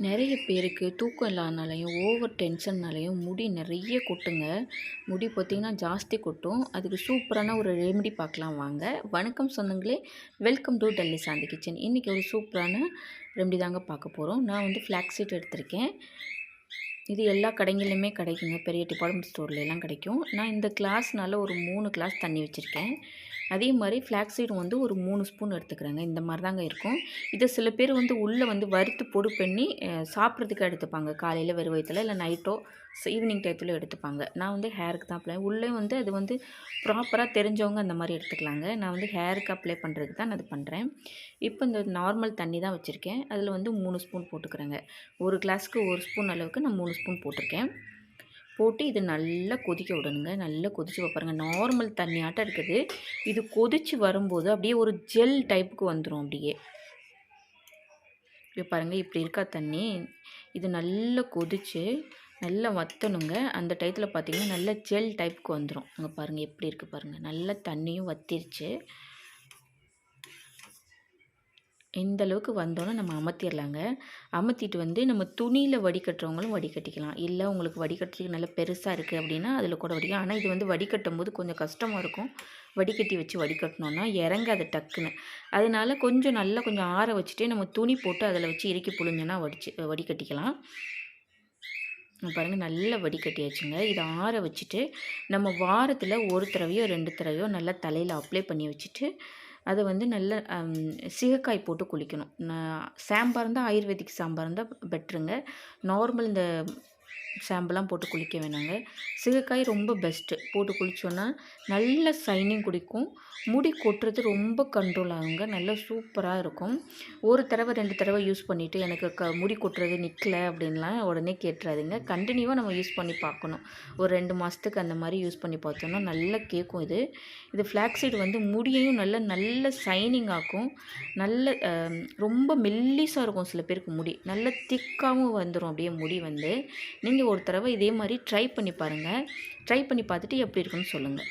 நிறைய பேருக்கு தூக்கம் இல்லாதனாலையும், ஓவர் டென்ஷன்னாலையும் முடி நிறைய கொட்டுங்க. முடி பார்த்திங்கன்னா ஜாஸ்தி கொட்டும். அதுக்கு சூப்பரான ஒரு ரெமெடி பார்க்கலாம் வாங்க. வணக்கம் சொந்தங்களே, welcome to Delhi Shanti kitchen. இன்றைக்கி ஒரு சூப்பரான ரெமெடி தாங்க பார்க்க போகிறோம். நான் வந்து ஃப்ளாக்ஸ் சீட் எடுத்திருக்கேன். இது எல்லா கடைங்கள்லையுமே கிடைக்குங்க. பெரிய டிபார்ட்மெண்ட் ஸ்டோர்லாம் கிடைக்கும். நான் இந்த கிளாஸ்னால ஒரு 3 கிளாஸ் தண்ணி வச்சுருக்கேன். அதே மாதிரி ஃப்ளாக்ஸ் சீடு வந்து ஒரு 3 ஸ்பூன் எடுத்துக்கிறேங்க. இந்த மாதிரி தாங்க இருக்கும். இதை சில பேர் வந்து உள்ளே வந்து வறுத்து பொடி பண்ணி சாப்பிட்றதுக்கு எடுத்துப்பாங்க. காலையில் வெறும் வயிற்றில் இல்லை நைட்டோ ஈவினிங் டயத்தில் எடுத்துப்பாங்க. நான் வந்து ஹேருக்கு தான் அப்ளை உள்ளே வந்து அது வந்து ப்ராப்பராக தெரிஞ்சவங்க அந்த மாதிரி எடுத்துக்கலாங்க. நான் வந்து ஹேருக்கு அப்ளை பண்ணுறதுக்கு தான் நான் அது பண்ணுறேன். இப்போ இந்த நார்மல் தண்ணி தான் வச்சுருக்கேன். அதில் வந்து 3 ஸ்பூன் போட்டுக்கிறேங்க. ஒரு கிளாஸ்க்கு 1 ஸ்பூன் அளவுக்கு நான் 3 ஸ்பூன் போட்டிருக்கேன். போட்டு இது நல்லா கொதிக்க விடணுங்க. நல்லா கொதித்து பாருங்கள். நார்மல் தண்ணியாட்டம் இருக்குது. இது கொதித்து வரும்போது அப்படியே ஒரு ஜெல் டைப்புக்கு வந்துடும். அப்படியே இப்போ பாருங்கள், இப்படி இருக்கா தண்ணி. இது நல்லா கொதித்து நல்லா வற்றணுங்க. அந்த டயத்தில் பார்த்திங்கன்னா நல்லா ஜெல் டைப்புக்கு வந்துடும். அங்கே பாருங்கள் எப்படி இருக்குது பாருங்கள். நல்லா தண்ணியும் வற்றிருச்சு. இந்த அளவுக்கு வந்தோன்னே நம்ம அமர்த்திடலாங்க. அமர்த்திட்டு வந்து நம்ம துணியில் வடிகட்டுறவங்களும் வடிகட்டிக்கலாம். இல்லை உங்களுக்கு வடிகட்டுறதுக்கு நல்லா பெருசாக இருக்குது அப்படின்னா அதில் கூட வடிக்கலாம். ஆனால் இது வந்து வடிகட்டும் போது கொஞ்சம் கஷ்டமாக இருக்கும். வடிகட்டி வச்சு வடிகட்டினோன்னா இறங்காது டக்குன்னு. அதனால கொஞ்சம் நல்லா கொஞ்சம் ஆற வச்சுட்டு நம்ம துணி போட்டு அதில் வச்சு இறுக்கி புழிஞ்சோன்னா வடிகட்டிக்கலாம். பாருங்கள், நல்லா வடிகட்டியாச்சுங்க. இதை ஆற வச்சுட்டு நம்ம வாரத்தில் 1 தடவையோ 2 தடவையோ நல்லா தலையில் அப்ளை பண்ணி வச்சுட்டு அதை வந்து நல்ல சீகக்காய் போட்டு குளிக்கணும். ஷாம்பா இருந்தால் ஆயுர்வேதிக் ஷாம்பா இருந்தால் பெட்ருங்க. நார்மல் இந்த ஷாம்புலாம் போட்டு குளிக்க வேணாங்க. சீகக்காய் ரொம்ப பெஸ்ட்டு. போட்டு குளித்தோன்னா நல்ல ஷைனிங் குடிக்கும். முடி கொட்டுறது ரொம்ப கண்ட்ரோல் ஆகுங்க. நல்லா சூப்பராக இருக்கும். 1 தடவை 2 தடவை யூஸ் பண்ணிவிட்டு எனக்கு முடி கொட்டுறது நிற்கலை அப்படின்லாம் உடனே கேட்டுறாதுங்க. கண்டினியூவாக நம்ம யூஸ் பண்ணி பார்க்கணும். ஒரு 2 மாதத்துக்கு அந்த மாதிரி யூஸ் பண்ணி பார்த்தோன்னா நல்லா கேட்கும். இது ஃப்ளாக்ஸீடு வந்து முடியையும் நல்ல ஷைனிங் ஆக்கும். நல்ல ரொம்ப மெல்லிஸாக இருக்கும். சில பேருக்கு முடி நல்ல திக்காகவும் வந்துடும். அப்படியே முடி வந்து நீங்கள் ஒரு தடவை இதே மாதிரி ட்ரை பண்ணி பாருங்கள். ட்ரை பண்ணி பார்த்துட்டு எப்படி இருக்குன்னு சொல்லுங்கள்.